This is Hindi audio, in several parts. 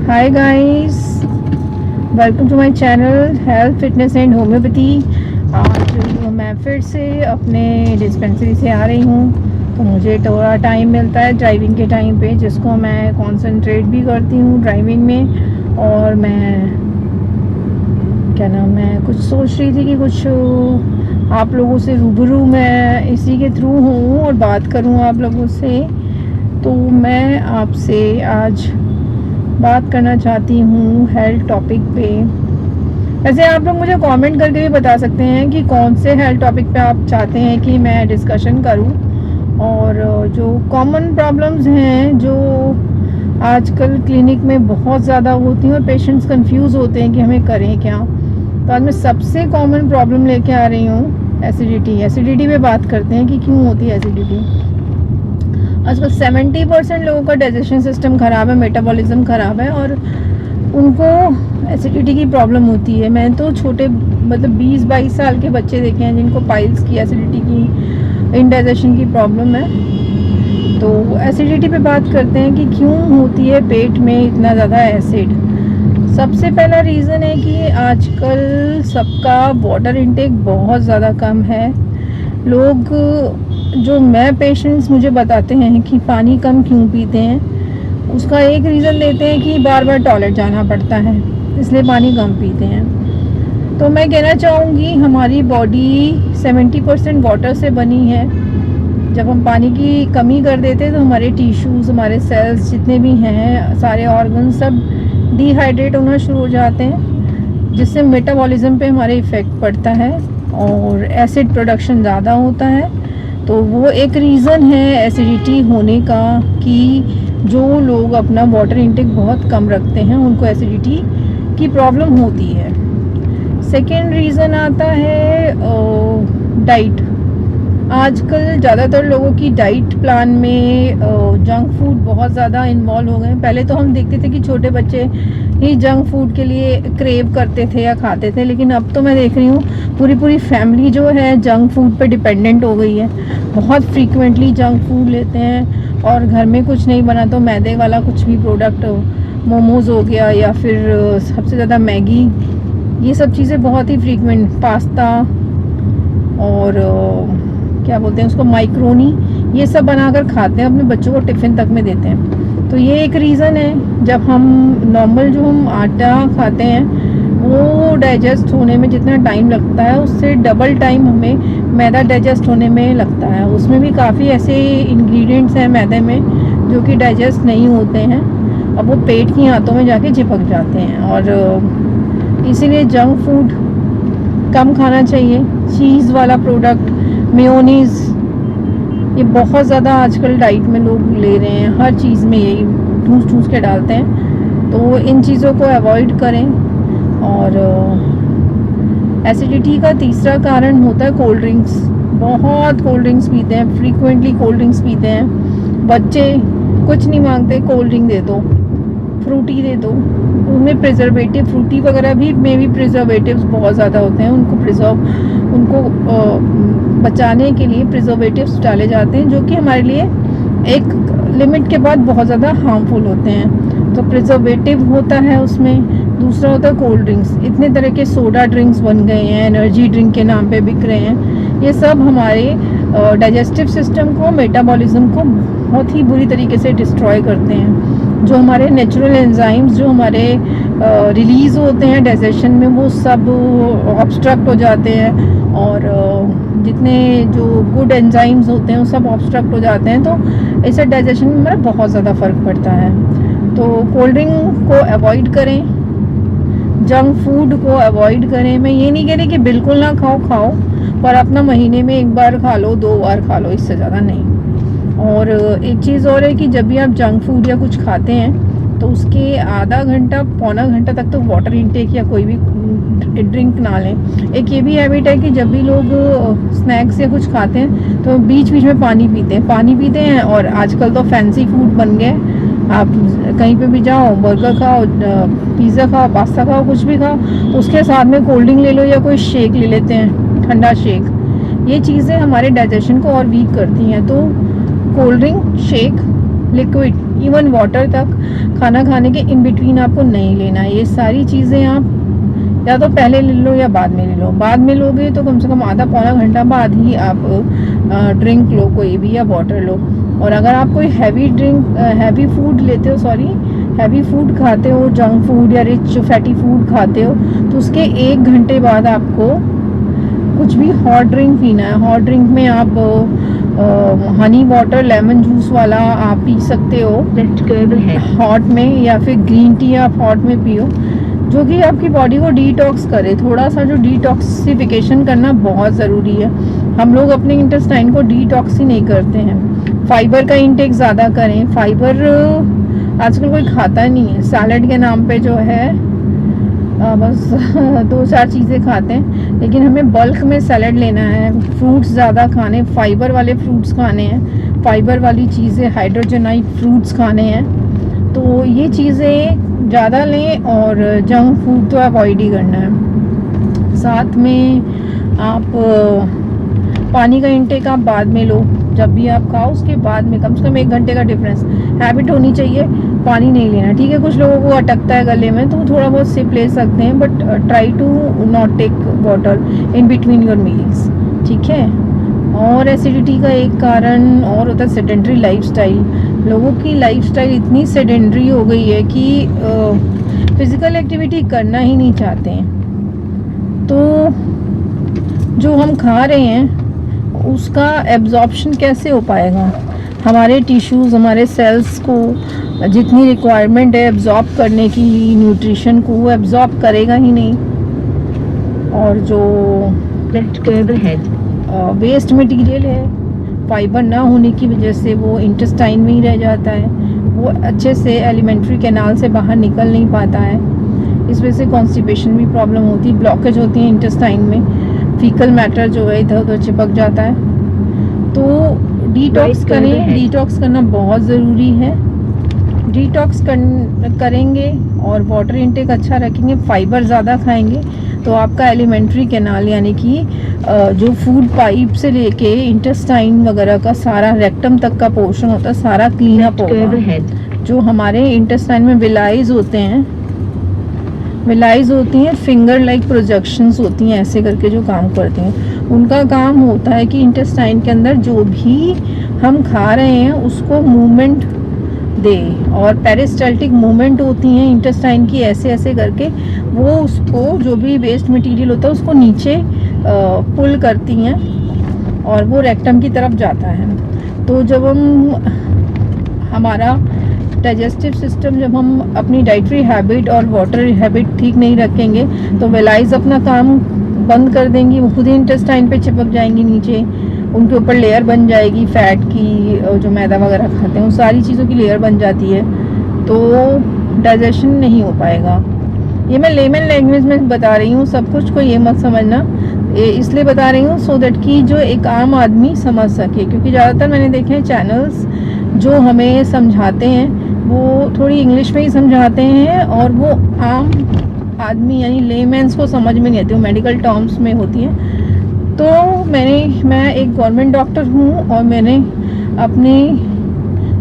Hi guys, welcome to my channel health fitness and homeopathy. आज मैं फिर से अपने डिस्पेंसरी से आ रही हूँ, तो मुझे थोड़ा टाइम मिलता है ड्राइविंग के टाइम पे, जिसको मैं कंसंट्रेट भी करती हूँ ड्राइविंग में। और मैं कुछ सोच रही थी कि कुछ आप लोगों से रूबरू मैं इसी के थ्रू हूँ और बात करूँ आप लोगों से। तो मैं आपसे आज बात करना चाहती हूँ हेल्थ टॉपिक पे। वैसे आप लोग मुझे कमेंट करके भी बता सकते हैं कि कौन से हेल्थ टॉपिक पे आप चाहते हैं कि मैं डिस्कशन करूँ। और जो कॉमन प्रॉब्लम्स हैं जो आजकल क्लिनिक में बहुत ज़्यादा होती हैं और पेशेंट्स कंफ्यूज होते हैं कि हमें करें क्या, तो आज मैं सबसे कॉमन प्रॉब्लम लेके आ रही हूँ एसिडिटी पे बात करते हैं कि क्यों होती है एसिडिटी। आजकल 70% लोगों का डाइजेशन सिस्टम ख़राब है, मेटाबॉलिज्म ख़राब है और उनको एसिडिटी की प्रॉब्लम होती है। मैंने तो छोटे 20-22 साल के बच्चे देखे हैं जिनको पाइल्स की, एसिडिटी की, इंडाइजेशन की प्रॉब्लम है। तो एसिडिटी पे बात करते हैं कि क्यों होती है पेट में इतना ज़्यादा एसिड। सबसे पहला रीज़न है कि आजकल सबका वाटर इनटेक बहुत ज़्यादा कम है। लोग जो मैं पेशेंट्स मुझे बताते हैं कि पानी कम क्यों पीते हैं, उसका एक रीज़न देते हैं कि बार बार टॉयलेट जाना पड़ता है, इसलिए पानी कम पीते हैं। तो मैं कहना चाहूँगी हमारी बॉडी 70% वाटर से बनी है। जब हम पानी की कमी कर देते हैं तो हमारे टिश्यूज़, हमारे सेल्स जितने भी हैं, सारे ऑर्गन सब डिहाइड्रेट होना शुरू हो जाते हैं, जिससे मेटाबॉलिज्म पे हमारे इफ़ेक्ट पड़ता है और एसिड प्रोडक्शन ज़्यादा होता है। तो वो एक रीज़न है एसिडिटी होने का कि जो लोग अपना वाटर इनटेक बहुत कम रखते हैं उनको एसिडिटी की प्रॉब्लम होती है। सेकेंड रीज़न आता है डाइट। आजकल ज़्यादातर लोगों की डाइट प्लान में जंक फूड बहुत ज़्यादा इन्वॉल्व हो गए हैं। पहले तो हम देखते थे कि छोटे बच्चे ही जंक फूड के लिए क्रेव करते थे या खाते थे, लेकिन अब तो मैं देख रही हूँ पूरी फैमिली जो है जंक फूड पे डिपेंडेंट हो गई है। बहुत फ्रीक्वेंटली जंक फूड लेते हैं और घर में कुछ नहीं बना तो मैदे वाला कुछ भी प्रोडक्ट, मोमोज़ हो गया या फिर सबसे ज़्यादा मैगी, ये सब चीज़ें बहुत ही फ्रीक्वेंट, पास्ता और क्या बोलते हैं उसको, माइक्रोनी, ये सब बनाकर खाते हैं, अपने बच्चों को टिफ़िन तक में देते हैं। तो ये एक रीज़न है। जब हम नॉर्मल जो हम आटा खाते हैं वो डाइजेस्ट होने में जितना टाइम लगता है उससे डबल टाइम हमें मैदा डाइजेस्ट होने में लगता है। उसमें भी काफ़ी ऐसे इंग्रेडिएंट्स हैं मैदे में जो कि डाइजेस्ट नहीं होते हैं, अब वो पेट की आंतों में जाके चिपक जाते हैं। और इसीलिए जंक फूड कम खाना चाहिए। चीज़ वाला प्रोडक्ट, मेयोनीज़, ये बहुत ज़्यादा आजकल डाइट में लोग ले रहे हैं, हर चीज़ में यही ठूस के डालते हैं, तो इन चीज़ों को अवॉइड करें। और एसिडिटी का तीसरा कारण होता है कोल्ड ड्रिंक्स। बहुत कोल्ड ड्रिंक्स पीते हैं, फ्रीक्वेंटली कोल्ड ड्रिंक्स पीते हैं। बच्चे कुछ नहीं मांगते, कोल्ड ड्रिंक दे दो, फ्रूटी दे दो, उनमें प्रिजर्वेटिव, फ्रूटी वगैरह भी में भी प्रिजर्वेटिव्स बहुत ज़्यादा होते हैं। उनको बचाने के लिए प्रिजर्वेटिव्स डाले जाते हैं जो कि हमारे लिए एक लिमिट के बाद बहुत ज़्यादा हार्मफुल होते हैं। तो प्रिजर्वेटिव होता है उसमें। दूसरा होता है कोल्ड ड्रिंक्स। इतने तरह के सोडा ड्रिंक्स बन गए हैं, एनर्जी ड्रिंक के नाम पे बिक रहे हैं। ये सब हमारे डाइजेस्टिव सिस्टम को, मेटाबॉलिज्म को बहुत ही बुरी तरीके से डिस्ट्रॉय करते हैं। जो हमारे नेचुरल एंजाइम्स जो हमारे रिलीज़ होते हैं डाइजेशन में, वो सब ऑब्स्ट्रक्ट हो जाते हैं और जितने जो गुड एंजाइम्स होते हैं वो सब ऑब्स्ट्रक्ट हो जाते हैं। तो इससे डाइजेशन में हमारा बहुत ज़्यादा फ़र्क पड़ता है। तो कोल्ड ड्रिंक को अवॉइड करें, जंक फूड को अवॉइड करें। मैं ये नहीं कह रही कि बिल्कुल ना खाओ, पर अपना महीने में 1 बार खा लो, 2 बार खा लो, इससे ज़्यादा नहीं। और एक चीज़ और है कि जब भी आप जंक फूड या कुछ खाते हैं तो उसके आधा घंटा, पौना घंटा तक तो वाटर इनटेक या कोई भी ड्रिंक ना लें। एक ये भी हैबिट है कि जब भी लोग स्नैक्स या कुछ खाते हैं तो बीच में पानी पीते हैं। और आजकल तो फैंसी फूड बन गए, आप कहीं पे भी जाओ, बर्गर खाओ, पिज़्ज़ा खाओ, पास्ता खाओ, कुछ भी खाओ, उसके साथ में कोल्ड ड्रिंक ले लो या कोई शेक ले लेते हैं, ठंडा शेक। ये चीज़ें हमारे डाइजेशन को और वीक करती हैं। तो cold drink, shake liquid, even water तक खाना खाने के इन बिटवीन आपको नहीं लेना है। ये सारी चीज़ें आप या तो पहले ले लो या बाद में ले लो। बाद में लोगे तो कम से कम आधा पौना घंटा बाद ही आप ड्रिंक लो कोई भी, या वाटर लो। और अगर आप कोई हैवी फूड लेते हो, हैवी फूड खाते हो, जंक फूड या रिच फैटी फूड खाते हो, तो उसके 1 घंटे बाद आपको कुछ भी हॉट ड्रिंक पीना है। हॉट ड्रिंक में आप हनी वाटर, लेमन जूस वाला आप पी सकते हो हॉट में, या फिर ग्रीन टी आप हॉट में पियो, जो कि आपकी बॉडी को डिटॉक्स करे। थोड़ा सा जो डिटॉक्सिफिकेशन करना बहुत ज़रूरी है। हम लोग अपने इंटेस्टाइन को डिटॉक्स ही नहीं करते हैं। फाइबर का इंटेक ज़्यादा करें। फाइबर आजकल कोई खाता नहीं है। सैलड के नाम पे जो है बस 2-4 चीज़ें खाते हैं, लेकिन हमें बल्क में सैलड लेना है। फ्रूट्स ज़्यादा खाने, फाइबर वाले फ्रूट्स खाने हैं, फाइबर वाली चीज़ें, हाइड्रोजनाइट फ्रूट्स खाने हैं। तो ये चीज़ें ज़्यादा लें, और जंक फूड तो अवॉइड ही करना है। साथ में आप पानी का इंटेक आप बाद में लो। जब भी आप खाओ उसके बाद में कम से कम 1 घंटे का डिफरेंस हैबिट होनी चाहिए, पानी नहीं लेना। ठीक है, कुछ लोगों को अटकता है गले में, तो थोड़ा बहुत सिप ले सकते हैं, but try to not take water in between your meals. ठीक है। और एसिडिटी का एक कारण और होता है सेडेंट्री लाइफस्टाइल। लोगों की लाइफस्टाइल इतनी सेडेंट्री हो गई है कि फिज़िकल एक्टिविटी करना ही नहीं चाहते हैं। तो जो हम खा रहे हैं उसका एब्जॉर्प्शन कैसे हो पाएगा? हमारे टिश्यूज़, हमारे सेल्स को जितनी रिक्वायरमेंट है एब्जॉर्ब करने की न्यूट्रिशन को, वो एब्जॉर्ब करेगा ही नहीं। और जो वेस्ट मटेरियल है, फाइबर ना होने की वजह से वो इंटेस्टाइन में ही रह जाता है। वो अच्छे से एलिमेंट्री कैनाल से बाहर निकल नहीं पाता है। इस वजह से कॉन्स्टिपेशन भी प्रॉब्लम होती है, ब्लॉकेज होती है इंटेस्टाइन में। फीकल मैटर जो है इधर उधर चिपक जाता है। तो डिटॉक्स करें, डिटॉक्स करना बहुत ज़रूरी है। डिटॉक्स करेंगे और वाटर इंटेक अच्छा रखेंगे, फाइबर ज़्यादा खाएंगे, तो आपका एलिमेंट्री कैनाल यानी कि जो फूड पाइप से लेके इंटेस्टाइन वगैरह का सारा रेक्टम तक का पोर्शन होता है, सारा क्लीन अप होगा। जो हमारे इंटेस्टाइन में विलाइज होते हैं, फिंगर लाइक प्रोजेक्शंस होती हैं, ऐसे करके जो काम करती हैं। उनका काम होता है कि इंटेस्टाइन के अंदर जो भी हम खा रहे हैं उसको मूवमेंट दे, और पेरिस्टाल्टिक मूवमेंट होती हैं इंटेस्टाइन की, ऐसे ऐसे करके वो उसको जो भी वेस्ट मटेरियल होता है उसको नीचे पुल करती हैं और वो रेक्टम की तरफ जाता है। तो जब हमारा डाइजेस्टिव सिस्टम, जब हम अपनी डाइटरी हैबिट और वाटर हैबिट ठीक नहीं रखेंगे तो वेलाइज अपना काम बंद कर देंगी। वो खुद ही इंटेस्टाइन पे चिपक जाएंगी नीचे, उनके ऊपर लेयर बन जाएगी फैट की, जो मैदा वगैरह खाते हैं उन सारी चीज़ों की लेयर बन जाती है, तो डाइजेशन नहीं हो पाएगा। ये मैं लेमन लैंग्वेज में बता रही हूँ, सब कुछ को ये मत समझना, इसलिए बता रही हूँ सो दैट कि जो एक आम आदमी समझ सके। क्योंकि ज़्यादातर मैंने देखे हैं चैनल्स जो हमें समझाते हैं वो थोड़ी इंग्लिश में ही समझाते हैं, और वो आम आदमी यानी लेमैन्स को समझ में नहीं आती, वो मेडिकल टर्म्स में होती हैं। तो मैं एक गवर्नमेंट डॉक्टर हूँ और मैंने अपनी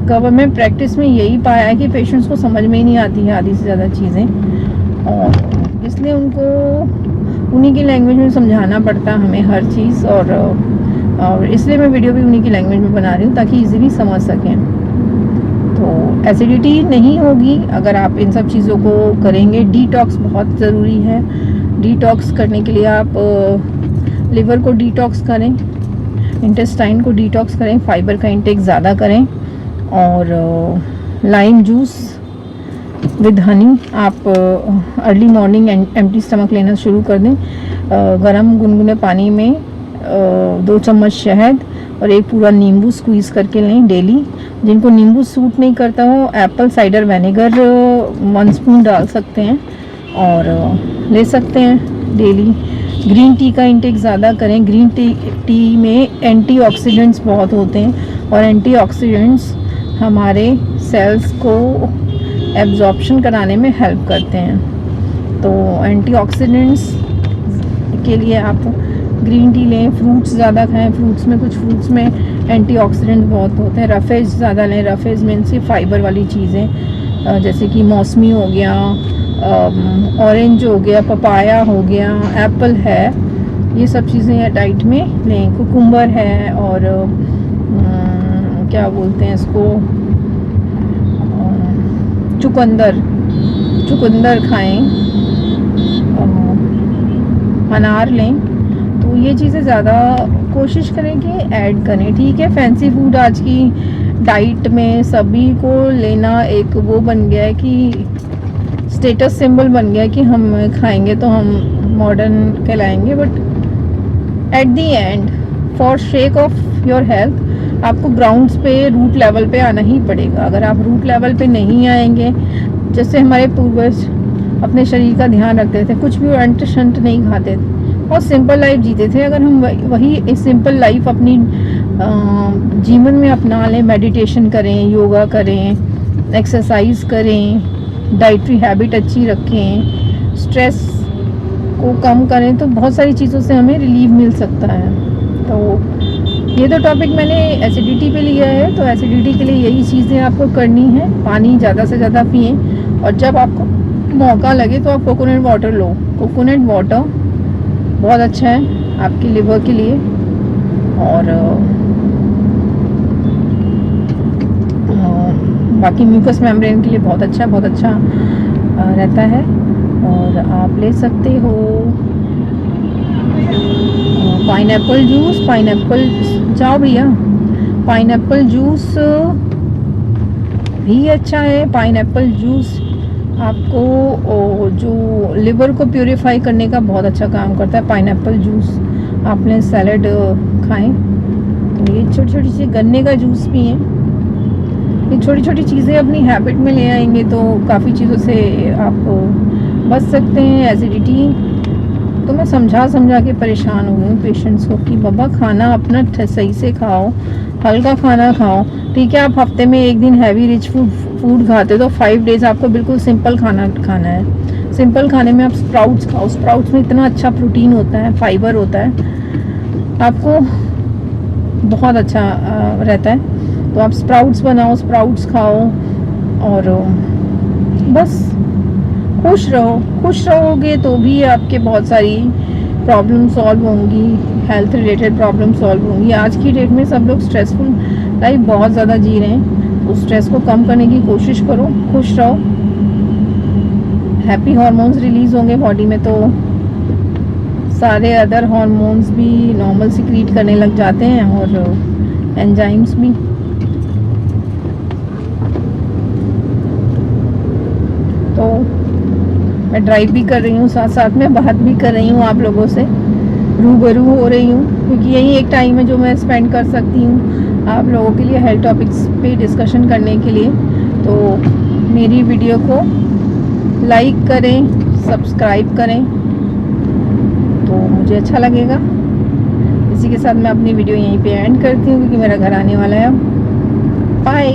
गवर्नमेंट प्रैक्टिस में यही पाया है कि पेशेंट्स को समझ में ही नहीं आती है आधी से ज़्यादा चीज़ें, और इसलिए उनको उन्हीं की लैंग्वेज में समझाना पड़ता है हमें हर चीज़, और इसलिए मैं वीडियो भी उन्हीं की लैंग्वेज में बना रही हूँ ताकि इजीली समझ सकें। तो एसिडिटी नहीं होगी अगर आप इन सब चीज़ों को करेंगे। डिटॉक्स बहुत ज़रूरी है। डिटॉक्स करने के लिए आप लिवर को डिटॉक्स करें, इंटेस्टाइन को डिटॉक्स करें, फाइबर का इंटेक ज़्यादा करें, और लाइम जूस विद हनी आप अर्ली मॉर्निंग एम्प्टी स्टमक लेना शुरू कर दें। गरम गुनगुने पानी में 2 चम्मच शहद और एक पूरा नींबू स्क्वीज़ करके लें डेली। जिनको नींबू सूट नहीं करता हो एप्पल साइडर विनेगर 1 स्पून डाल सकते हैं और ले सकते हैं डेली। ग्रीन टी का इंटेक ज़्यादा करें। ग्रीन टी में एंटीऑक्सीडेंट्स बहुत होते हैं और एंटीऑक्सीडेंट्स हमारे सेल्स को एब्जॉर्प्शन कराने में हेल्प करते हैं। तो एंटीऑक्सीडेंट्स के लिए आप ग्रीन टी लें। फ्रूट्स ज़्यादा खाएं। फ्रूट्स में एंटीऑक्सीडेंट बहुत होते हैं। रफेज ज़्यादा लें, रफेज मीन्स फाइबर वाली चीज़ें, जैसे कि मौसमी हो गया, ऑरेंज हो गया, पपाया हो गया, एप्पल है, ये सब चीज़ें डाइट में लें। कुकुम्बर है और क्या बोलते हैं इसको, चुकंदर खाएं, अनार लें। तो ये चीज़ें ज़्यादा कोशिश करें कि ऐड करें। ठीक है, फैंसी फूड आज की डाइट में सभी को लेना एक वो बन गया है कि स्टेटस सिंबल बन गया है कि हम खाएंगे तो हम मॉडर्न कहलाएंगे। But at the end, for sake of your health, आपको ग्राउंड्स पे, रूट लेवल पे आना ही पड़ेगा। अगर आप रूट लेवल पे नहीं आएंगे, जैसे हमारे पूर्वज अपने शरीर का ध्यान रखते थे, कुछ भी अंट शंट नहीं खाते थे, बहुत सिंपल लाइफ जीते थे। अगर हम वही एक सिंपल लाइफ अपनी जीवन में अपना लें, मेडिटेशन करें, योगा करें, एक्सरसाइज करें, डाइटरी हैबिट अच्छी रखें, स्ट्रेस को कम करें, तो बहुत सारी चीज़ों से हमें रिलीफ मिल सकता है। तो ये तो टॉपिक मैंने एसिडिटी पे लिया है। तो एसिडिटी के लिए यही चीज़ें आपको करनी है। पानी ज़्यादा से ज़्यादा पिएं, और जब आपको मौका लगे तो आप कोकोनट वाटर लो। कोकोनट वाटर बहुत अच्छा है आपके लिवर के लिए, और बाकी म्यूकस मेम्ब्रेन के लिए बहुत अच्छा रहता है। और आप ले सकते हो पाइनएप्पल जूस। जाओ भैया, पाइनएप्पल जूस भी अच्छा है। पाइनएप्पल जूस आपको जो लिवर को प्यूरिफाई करने का बहुत अच्छा काम करता है। पाइनएप्पल जूस आपने सैलड खाएं, तो ये छोटी छोटी सी गन्ने का जूस पिएं। ये छोटी छोटी चीज़ें अपनी हैबिट में ले आएंगे तो काफ़ी चीज़ों से आप बच सकते हैं। एसिडिटी तो मैं समझा के परेशान हो गई हूँ पेशेंट्स को कि बाबा खाना अपना सही से खाओ, हल्का खाना खाओ। ठीक है, आप हफ्ते में एक दिन हैवी रिच फूड खाते हो तो 5 डेज आपको बिल्कुल सिंपल खाना खाना है। सिंपल खाने में आप स्प्राउट्स खाओ। स्प्राउट्स में इतना अच्छा प्रोटीन होता है, फाइबर होता है, आपको बहुत अच्छा रहता है। तो आप स्प्राउट्स बनाओ, स्प्राउट्स खाओ, और बस खुश रहोगे तो भी आपके बहुत सारी प्रॉब्लम सॉल्व होंगी, हेल्थ रिलेटेड प्रॉब्लम सॉल्व होंगी। आज की डेट में सब लोग स्ट्रेसफुल लाइफ बहुत ज़्यादा जी रहे हैं, तो स्ट्रेस को कम करने की कोशिश करो, खुश रहो। हैप्पी हार्मोन्स रिलीज़ होंगे बॉडी में, तो सारे अदर हार्मोन्स भी नॉर्मल सिक्रीट करने लग जाते हैं, और एंजाइम्स भी। तो मैं ड्राइव भी कर रही हूँ, साथ साथ में बात भी कर रही हूँ, आप लोगों से रूबरू हो रही हूँ, क्योंकि यही एक टाइम है जो मैं स्पेंड कर सकती हूँ आप लोगों के लिए हेल्थ टॉपिक्स पे डिस्कशन करने के लिए। तो मेरी वीडियो को लाइक करें, सब्सक्राइब करें, तो मुझे अच्छा लगेगा। इसी के साथ मैं अपनी वीडियो यहीं पे एंड करती हूँ, क्योंकि मेरा घर आने वाला है अब। बाय।